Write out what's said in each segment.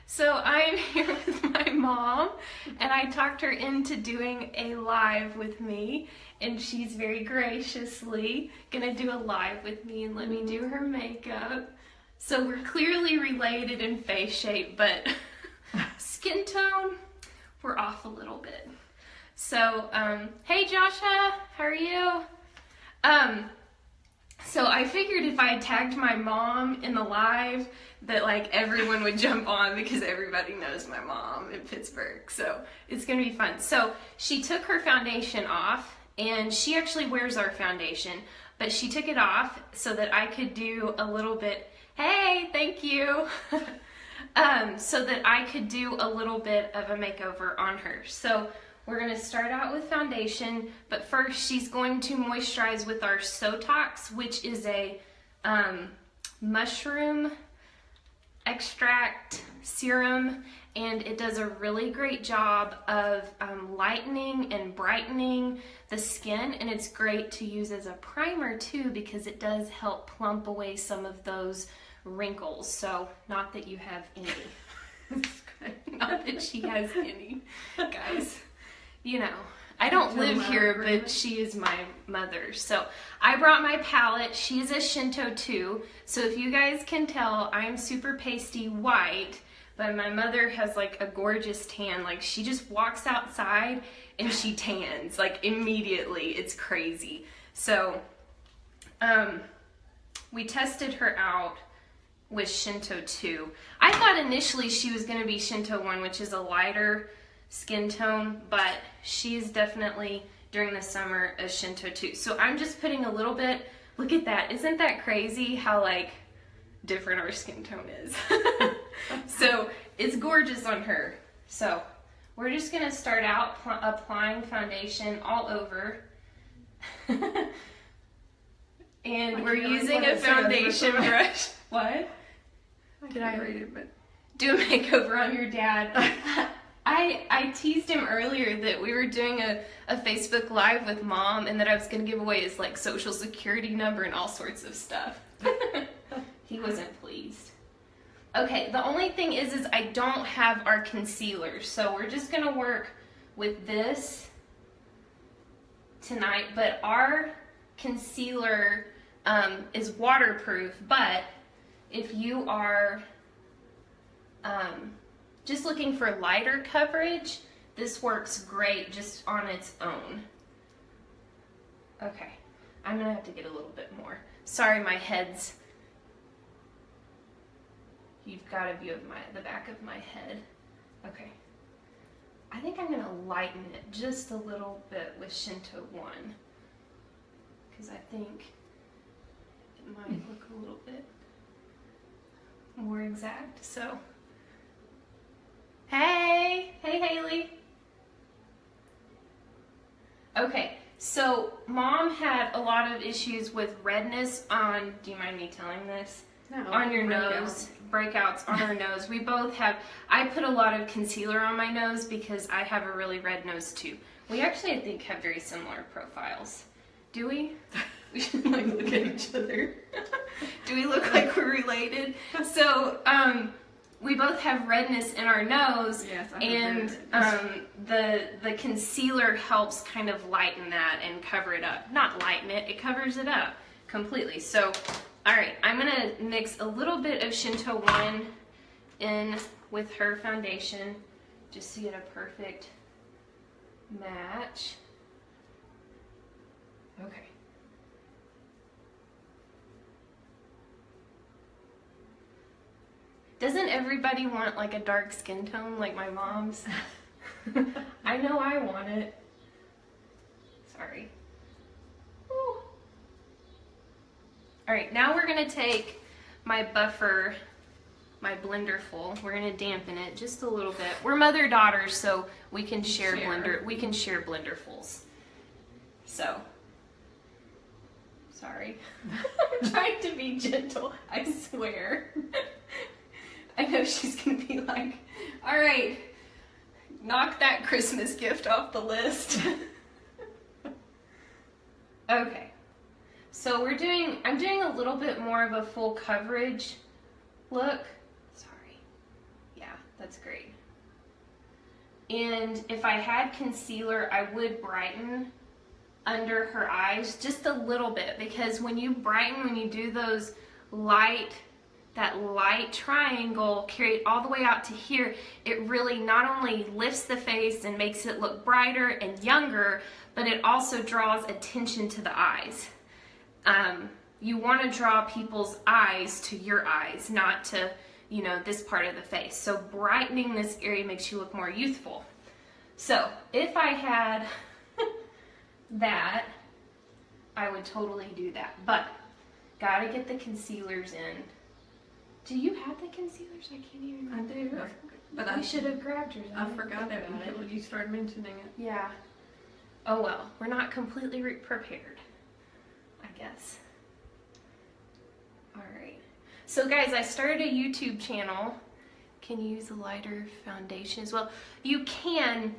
So I'm here with my mom, and I talked her into doing a live with me, and she's very graciously gonna do a live with me and let me do her makeup. So we're clearly related in face shape, but skin tone, we're off a little bit. So, hey Joshua, how are you? So I figured if I tagged my mom in the live that like everyone would jump on because everybody knows my mom in Pittsburgh. So it's gonna be fun. So she took her foundation off, and she actually wears our foundation, but she took it off so that I could do a little bit, hey, thank you. So that I could do a little bit of a makeover on her. So we're going to start out with foundation, but first she's going to moisturize with our Sotox, which is a mushroom extract serum, and it does a really great job of lightening and brightening the skin, and it's great to use as a primer too because it does help plump away some of those wrinkles. So not that you have any. Not that she has any, guys. You know, I don't live here, but she is my mother. So I brought my palette. She's a Shinto too. So if you guys can tell, I'm super pasty white, but my mother has like a gorgeous tan. Like she just walks outside and she tans like immediately. It's crazy. So we tested her out with Shinto 2. I thought initially she was going to be Shinto 1, which is a lighter skin tone, but she's definitely during the summer a Shinto 2. So I'm just putting a little bit. Look at that. Isn't that crazy how like different our skin tone is? So it's gorgeous on her. So we're just going to start out applying foundation all over. And we're using a foundation brush. What? Did I read it? But do a makeover on your dad. I teased him earlier that we were doing a Facebook Live with Mom and that I was going to give away his like social security number and all sorts of stuff. He wasn't pleased. Okay, the only thing is I don't have our concealer, so we're just going to work with this tonight, but our concealer is waterproof, but if you are just looking for lighter coverage, this works great just on its own. Okay, I'm gonna have to get a little bit more. Sorry, my head's, you've got a view of the back of my head. Okay, I think I'm gonna lighten it just a little bit with Shinto 1, because I think it might look a little bit more exact. So hey Haley. Okay, so Mom had a lot of issues with redness on, do you mind me telling this? no, On your nose, breakouts on her nose. We both have, I put a lot of concealer on my nose because I have a really red nose too. We actually, I think, have very similar profiles. Do we? We should like look at each other. Do we look like we're related? So, we both have redness in our nose, yes, and the concealer helps kind of lighten that and cover it up. Not lighten it, it covers it up completely. So, alright, I'm going to mix a little bit of Shinto 1 in with her foundation just to get a perfect match. Okay. Doesn't everybody want like a dark skin tone like my mom's? I know I want it. Sorry. Alright, now we're going to take my buffer, my blender full. We're going to dampen it just a little bit. We're mother-daughters, so we can share blenderfuls. So, sorry. I'm trying to be gentle, I swear. I know she's going to be like, all right, knock that Christmas gift off the list. Okay, so I'm doing a little bit more of a full coverage look. Sorry. Yeah, And if I had concealer, I would brighten under her eyes just a little bit, because when you brighten, when you do those that light triangle, carry it all the way out to here, it really not only lifts the face and makes it look brighter and younger, but it also draws attention to the eyes. You want to draw people's eyes to your eyes, not to, you know, this part of the face. So brightening this area makes you look more youthful. So if I had that, I would totally do that. But gotta get the concealers in. Do you have the concealers? I can't even remember. I do. But We should have grabbed yours. I forgot it until you started mentioning it. Yeah. Oh well, we're not completely prepared, I guess. Alright. So guys, I started a YouTube channel. Can you use a lighter foundation as well? You can.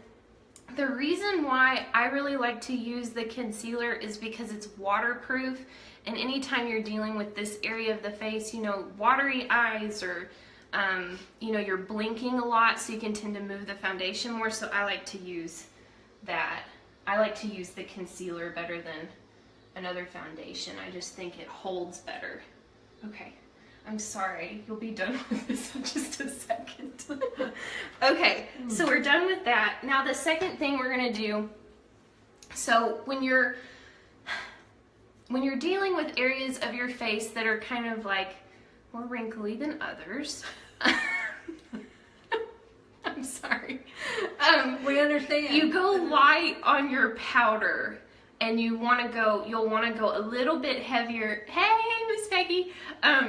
The reason why I really like to use the concealer is because it's waterproof, and anytime you're dealing with this area of the face, you know, watery eyes, or you know, you're blinking a lot, so you can tend to move the foundation more, so I like to use that. I like to use the concealer better than another foundation. I just think it holds better. Okay, I'm sorry, you'll be done with this in just a second. Okay, so we're done with that. Now the second thing we're gonna do, so when you're dealing with areas of your face that are kind of like more wrinkly than others, I'm sorry. We understand. You go light on your powder, and you'll want to go a little bit heavier. Hey, Miss Peggy.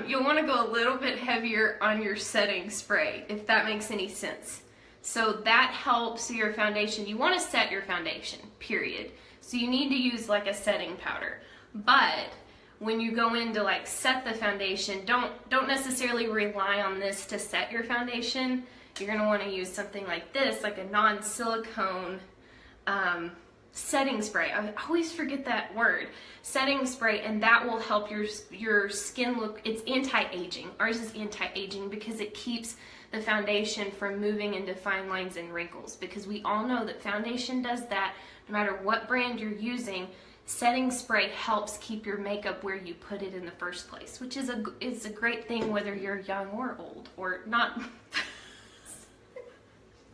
You'll want to go a little bit heavier on your setting spray, if that makes any sense. So that helps your foundation. You want to set your foundation, period. So you need to use like a setting powder. But when you go in to like set the foundation, don't necessarily rely on this to set your foundation. You're going to want to use something like this, like a non-silicone setting spray. I always forget that word. Setting spray, and that will help your skin look, it's anti-aging. Ours is anti-aging because it keeps the foundation from moving into fine lines and wrinkles, because we all know that foundation does that no matter what brand you're using. Setting spray helps keep your makeup where you put it in the first place, which is a great thing whether you're young or old, or not.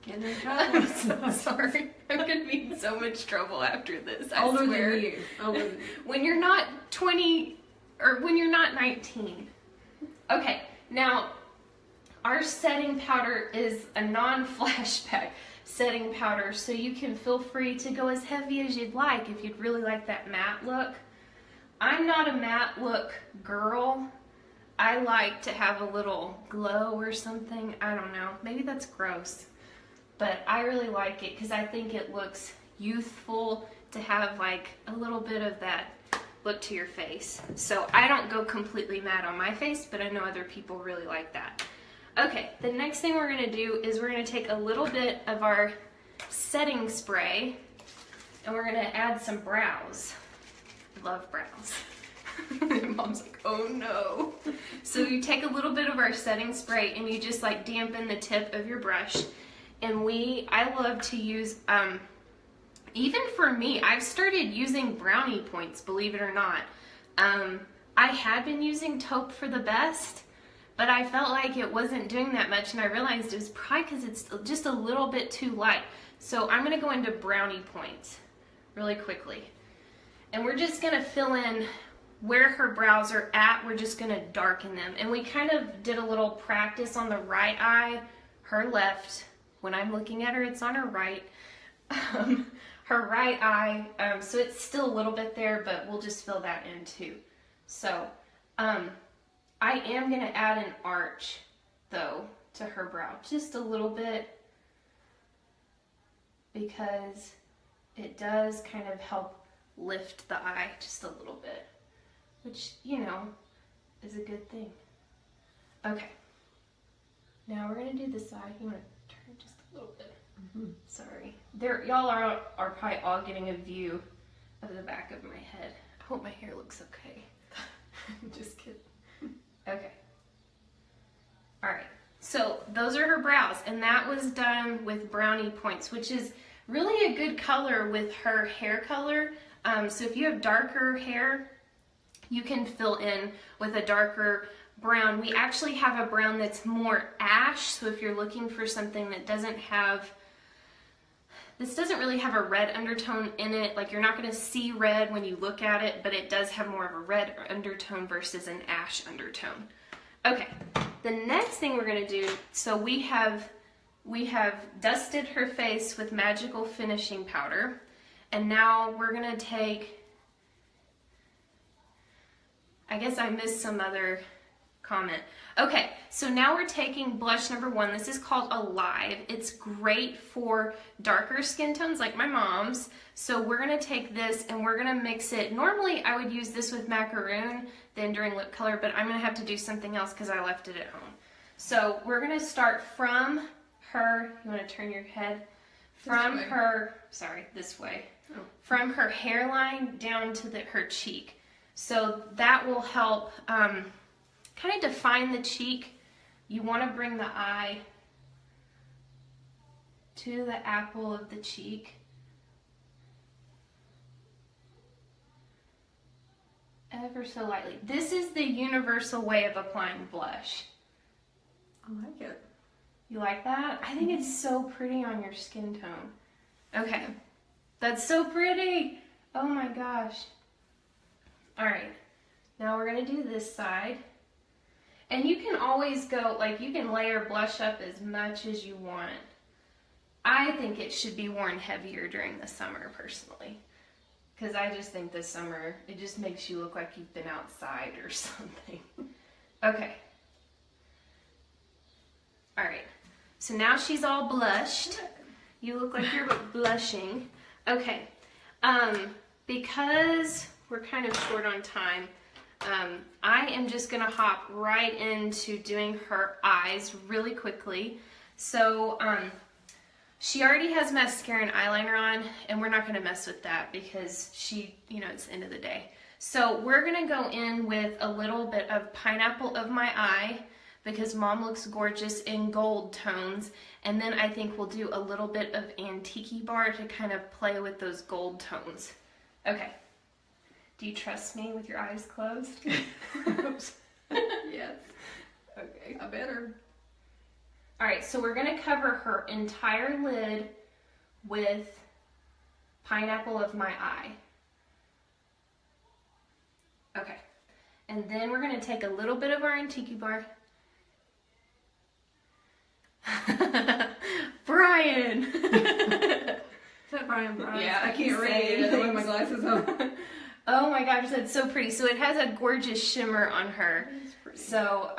I'm so sorry. I'm gonna be in so much trouble after this. I swear. Older than you. When you're not 20, or when you're not 19. Okay, now our setting powder is a non-flashback setting powder, so you can feel free to go as heavy as you'd like if you'd really like that matte look. I'm not a matte look girl. I like to have a little glow or something. I don't know. Maybe that's gross. But I really like it because I think it looks youthful to have like a little bit of that look to your face. So I don't go completely matte on my face, but I know other people really like that. Okay, the next thing we're gonna do is we're gonna take a little bit of our setting spray and we're gonna add some brows. Love brows. Mom's like, oh no. So you take a little bit of our setting spray and you just like dampen the tip of your brush. And I love to use, even for me, I've started using brownie points, believe it or not. I had been using taupe for the best, but I felt like it wasn't doing that much, and I realized it was probably because it's just a little bit too light. So I'm going to go into brownie points really quickly. And we're just going to fill in where her brows are at. We're just going to darken them. And we kind of did a little practice on the right eye, her left. When I'm looking at her, it's on her right. Her right eye, so it's still a little bit there, but we'll just fill that in too. So I am going to add an arch, though, to her brow. Just a little bit, because it does kind of help lift the eye just a little bit, which, you know, is a good thing. Okay. Now we're going to do the side. You want to turn just a little bit. Sorry. Y'all are probably all getting a view of the back of my head. I hope my hair looks okay. Just kidding. Okay. Alright. So So those are her brows, and that was done with brownie points, which is really a good color with her hair color. So if you have darker hair, you can fill in with a darker brown. We actually have a brown that's more ash, so if you're looking for something that doesn't have, this doesn't really have a red undertone in it, like you're not going to see red when you look at it, but it does have more of a red undertone versus an ash undertone. Okay, the next thing we're going to do, so we have dusted her face with magical finishing powder, and now we're going to take, I guess I missed some other comment. Okay, so now we're taking blush number 1. This is called Alive. It's great for darker skin tones like my mom's. So we're gonna take this and we're gonna mix it. Normally I would use this with macaroon then during lip color, but I'm gonna have to do something else because I left it at home. So we're gonna start from her, you wanna turn your head? From her, sorry, this way. Oh. From her hairline down to her cheek. So that will help kind of define the cheek. You want to bring the eye to the apple of the cheek. Ever so lightly. This is the universal way of applying blush. I like it. You like that? I think it's so pretty on your skin tone. Okay. That's so pretty. Oh my gosh. All right. Now we're going to do this side. And you can always go, like you can layer blush up as much as you want. I think it should be worn heavier during the summer, personally. Because I just think this summer, it just makes you look like you've been outside or something. Okay. All right. So now she's all blushed. You look like you're blushing. Okay. Because we're kind of short on time, I am just gonna hop right into doing her eyes really quickly. So she already has mascara and eyeliner on, and we're not gonna mess with that because it's the end of the day. So we're gonna go in with a little bit of Pineapple of My Eye because Mom looks gorgeous in gold tones, and then I think we'll do a little bit of Antique Bar to kind of play with those gold tones. Okay. Do you trust me with your eyes closed? Yes. Okay. I better. All right, so we're going to cover her entire lid with Pineapple of My Eye. Okay. And then we're going to take a little bit of our Antique Bar. Brian! Is that Brian? Yeah, I can't read it with my glasses on. Oh my gosh, that's so pretty. So it has a gorgeous shimmer on her. So,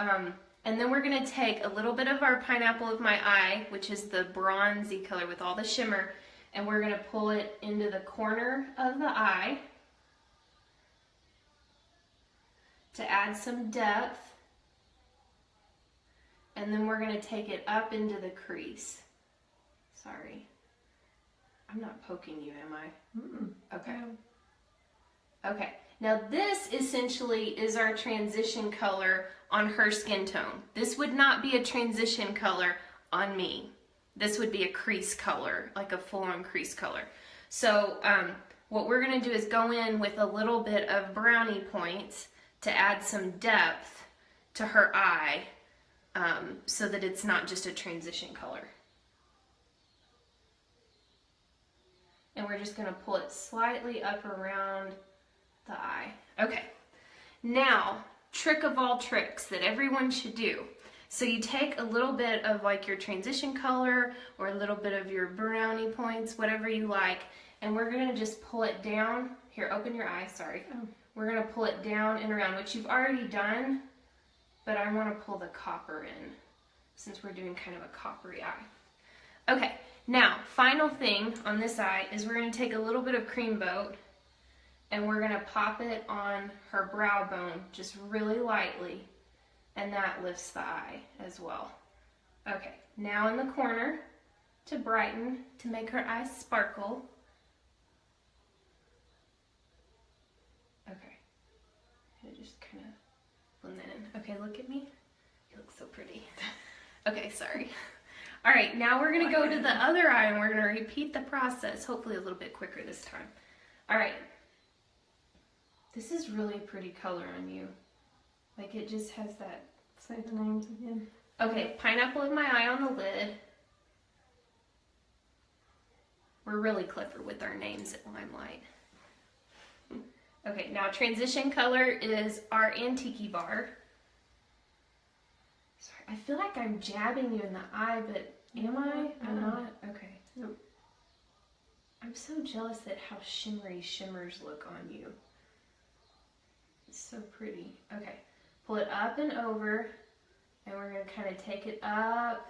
and then we're gonna take a little bit of our Pineapple of My Eye, which is the bronzy color with all the shimmer, and we're gonna pull it into the corner of the eye to add some depth. And then we're gonna take it up into the crease. Sorry. I'm not poking you, am I? Mm-mm. Okay. Okay, now this essentially is our transition color on her skin tone. This would not be a transition color on me. This would be a crease color, like a full-on crease color. So what we're gonna do is go in with a little bit of brownie points to add some depth to her eye so that it's not just a transition color. And we're just gonna pull it slightly up around the eye. Okay, now, trick of all tricks that everyone should do. So you take a little bit of like your transition color or a little bit of your brownie points, whatever you like, and we're gonna just pull it down. Here, open your eye, sorry. We're gonna pull it down and around, which you've already done, but I wanna pull the copper in since we're doing kind of a coppery eye. Okay, now, final thing on this eye is we're gonna take a little bit of Cream Boat and we're gonna pop it on her brow bone just really lightly, and that lifts the eye as well. Okay, now in the corner to brighten, to make her eyes sparkle. Okay, I just kind of blend that in. Okay, look at me. You look so pretty. Okay, sorry. All right, now we're gonna go to the other eye and we're gonna repeat the process, hopefully a little bit quicker this time. All right. This is really a pretty color on you. Like it just has that. Say the names again. Okay, pineapple of my eye on the lid. We're really clever with our names at Limelight. Okay, now transition color is our Antique bar. Sorry, I feel like I'm jabbing you in the eye, but am I? I'm not? Okay. Nope. I'm so jealous at how shimmery shimmers look on you. It's so pretty. Okay, pull it up and over, and we're going to kind of take it up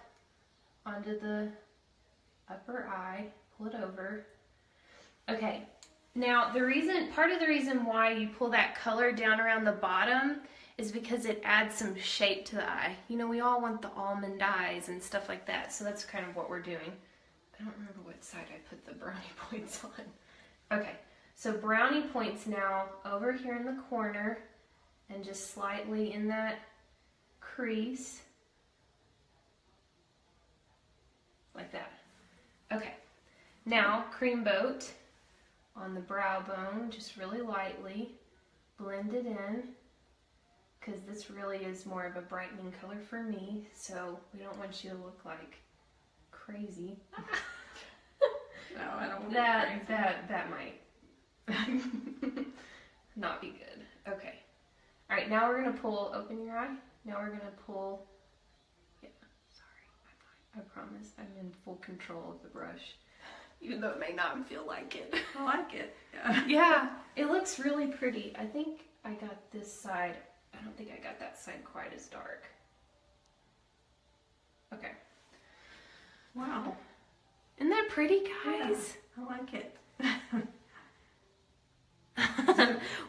onto the upper eye. Pull it over. Okay, now part of the reason why you pull that color down around the bottom is because it adds some shape to the eye. You know, we all want the almond eyes and stuff like that, so that's kind of what we're doing. I don't remember what side I put the brownie points on. Okay, so brownie points now over here in the corner and just slightly in that crease. Like that. Okay. Now, cream boat on the brow bone, just really lightly, blend it in, because this really is more of a brightening color for me, so we don't want you to look like crazy. No, I don't want that might not be good. Okay. All right, now we're going to pull, open your eye. Now we're going to pull, yeah, sorry, I promise I'm in full control of the brush. Even though it may not feel like it. I like it. Yeah. Yeah, it looks really pretty. I think I got this side. I don't think I got that side quite as dark. Okay. Wow. Isn't that pretty, guys? Yeah, I like it.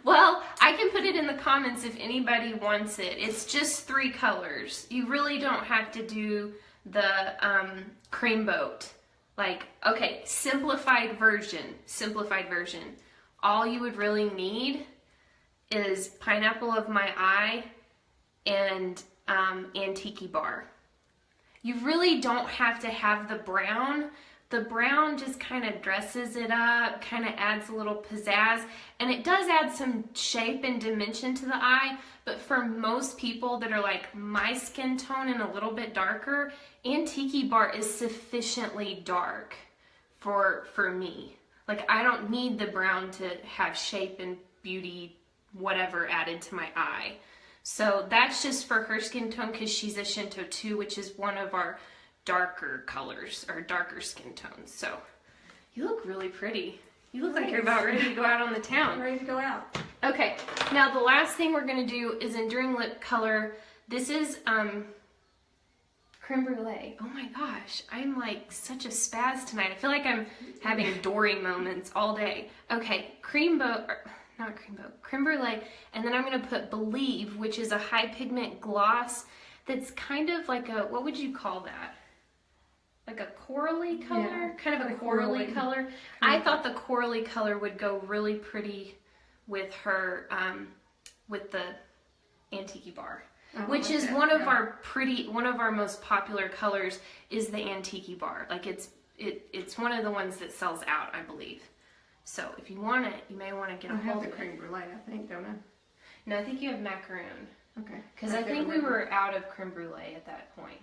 Well, I can put it in the comments if anybody wants it. It's just 3 colors. You really don't have to do the cream boat. Like, okay, simplified version. All you would really need is pineapple of my eye and Antique bar. You really don't have to have the brown. The brown just kind of dresses it up, kind of adds a little pizzazz, and it does add some shape and dimension to the eye, but for most people that are like my skin tone and a little bit darker, Antique bar is sufficiently dark for me. Like, I don't need the brown to have shape and beauty, whatever, added to my eye. So that's just for her skin tone because she's a Shinto 2, which is one of our darker colors or darker skin tones. So you look really pretty. You look like you're about ready to go out on the town. I'm ready to go out. Okay, now the last thing we're going to do is Enduring Lip Color. This is creme brulee. Oh my gosh, I'm like such a spaz tonight. I feel like I'm having Dory moments all day. Okay, creme brulee, and then I'm going to put Believe, which is a high pigment gloss that's kind of like a, what would you call that? Like a corally color? Yeah, kind of a corally color. I thought the corally color would go really pretty with her, with the Antique bar. Which is one of our most popular colors is the Antique bar. Like it's one of the ones that sells out, I believe. So if you want it, you may want to get a hold of it. I have the creme brulee, I think, don't I? No, I think you have macaroon. Okay. Because I think we were out of creme brulee at that point.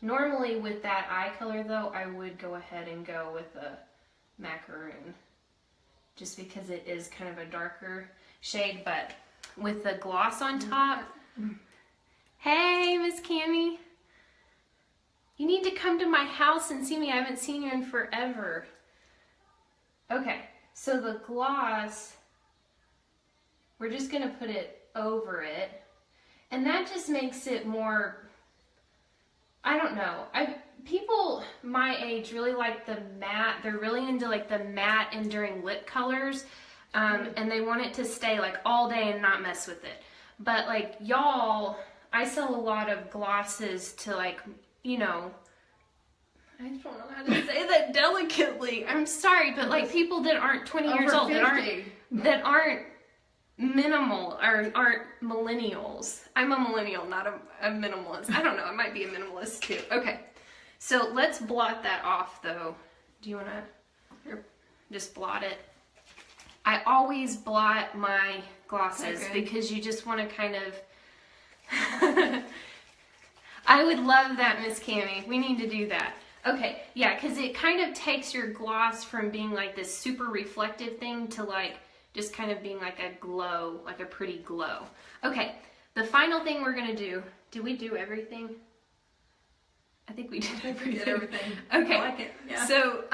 Normally with that eye color though, I would go ahead and go with a macaroon. Just because it is kind of a darker shade, but with the gloss on top. Hey, Miss Cammie. You need to come to my house and see me. I haven't seen you in forever. Okay, so the gloss, we're just going to put it over it. And that just makes it more, I don't know. People my age really like the matte. They're really into like the matte enduring lip colors. And they want it to stay like all day and not mess with it. But like y'all, I sell a lot of glosses to like, you know, I don't know how to say that delicately. I'm sorry, but like people that aren't 20 years old, that aren't minimal or aren't millennials. I'm a millennial, not a minimalist. I don't know, I might be a minimalist too. Okay, so let's blot that off though. Do you want to just blot it? I always blot my glosses because you just want to kind of... I would love that, Miss Cammie. We need to do that. Okay, yeah, because it kind of takes your gloss from being like this super reflective thing to like just kind of being like a glow, like a pretty glow. Okay, the final thing we're going to do, did we do everything? I think we did everything. We did everything. Okay, I like it. Yeah. So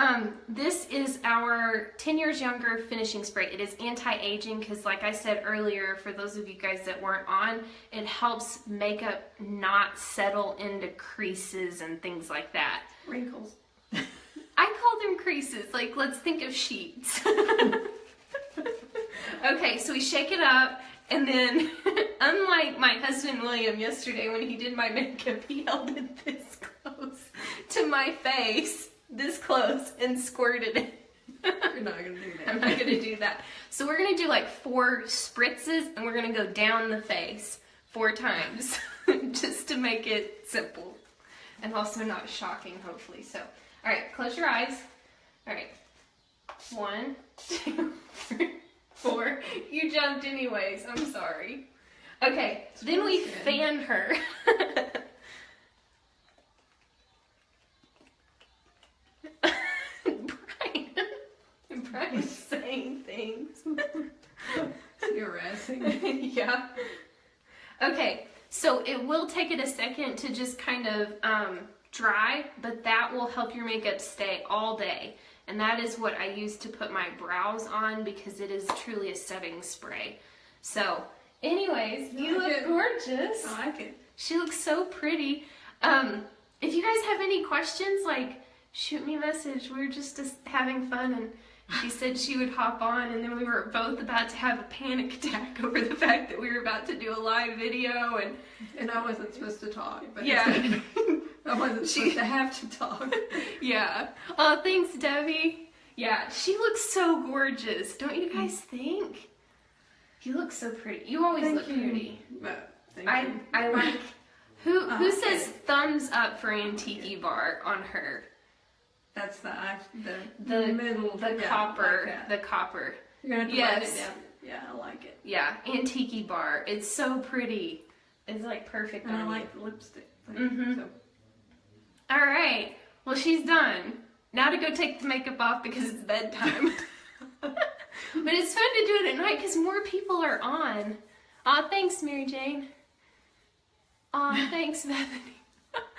this is our 10 Years Younger finishing spray. It is anti-aging because like I said earlier, for those of you guys that weren't on, it helps makeup not settle into creases and things like that. Wrinkles. I call them creases. Like, let's think of sheets. Okay, so we shake it up, and then, unlike my husband William yesterday when he did my makeup, he held it this close to my face, this close, and squirted it. You're not going to do that. I'm not going to do that. So we're going to do like 4 spritzes, and we're going to go down the face 4 times, just to make it simple. And also not shocking, hopefully. So, all right, close your eyes. All right, 1, 2, 3, 4. You jumped anyways. I'm sorry. Okay, then we fan her. Brian's saying things. You're harassing. Yeah. Okay, so it will take it a second to just kind of dry, but that will help your makeup stay all day. And that is what I use to put my brows on because it is truly a setting spray. So, anyways, you look gorgeous. I like it. She looks so pretty. If you guys have any questions, like, shoot me a message. We were just having fun, and she said she would hop on, and then we were both about to have a panic attack over the fact that we were about to do a live video, and I wasn't supposed to talk. But yeah. I wasn't supposed to have to talk. Yeah. Oh, thanks, Debbie. Yeah, she looks so gorgeous. Don't you guys think? You look so pretty. You always look pretty. But I like. Who says thumbs up for Antique Bar on her? That's the middle. The copper. Like the copper. You're gonna have to write it down. Yeah, I like it. Yeah, Antique Bar. It's so pretty. It's like perfect. And on I you. like the lipstick. So. All right. Well, she's done. Now to go take the makeup off because it's bedtime. But it's fun to do it at night because more people are on. Aw, thanks, Mary Jane. Aw, thanks, Bethany.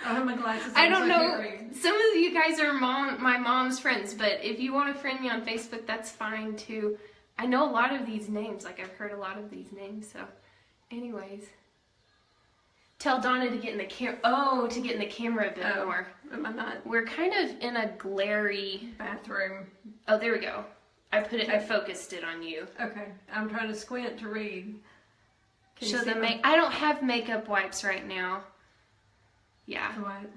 I have my glasses on. I don't so know. I can't read. Some of you guys are my mom's friends, but if you want to friend me on Facebook, that's fine too. I know a lot of these names. Like, I've heard a lot of these names. So, anyways. Tell Donna to get in the to get in the camera a bit more. Am I not? We're kind of in a glary Bathroom. Oh, there we go. I focused it on you. Okay. I'm trying to squint to read. Show the I don't have makeup wipes right now. Yeah. What?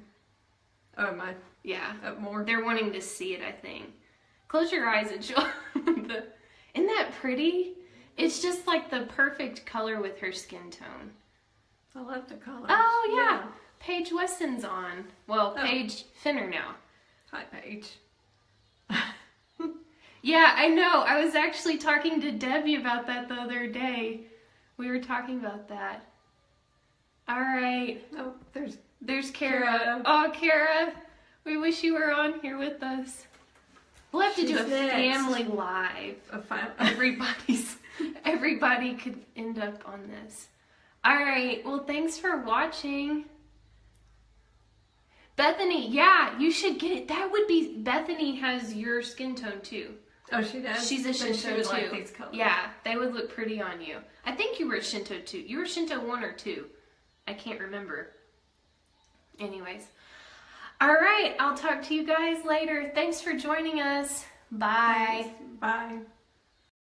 Oh, am I Yeah. up more? They're wanting to see it, I think. Close your eyes and show Isn't that pretty? It's just like the perfect color with her skin tone. I love the colors. Oh, yeah. Paige Wesson's on. Well, Paige Finner now. Hi, Paige. Yeah, I know. I was actually talking to Debbie about that the other day. We were talking about that. All right. Oh, There's Kara. Oh, Kara. We wish you were on here with us. We'll have to do a family live. Everybody could end up on this. All right. Well, thanks for watching. Bethany, yeah, you should get it. That would be, Bethany has your skin tone too. Oh, she does? She's a Shinto she would too. like these colors. Yeah, they would look pretty on you. I think you were a Shinto too. You were Shinto 1 or 2. I can't remember. Anyways. All right, I'll talk to you guys later. Thanks for joining us. Bye. Thanks. Bye.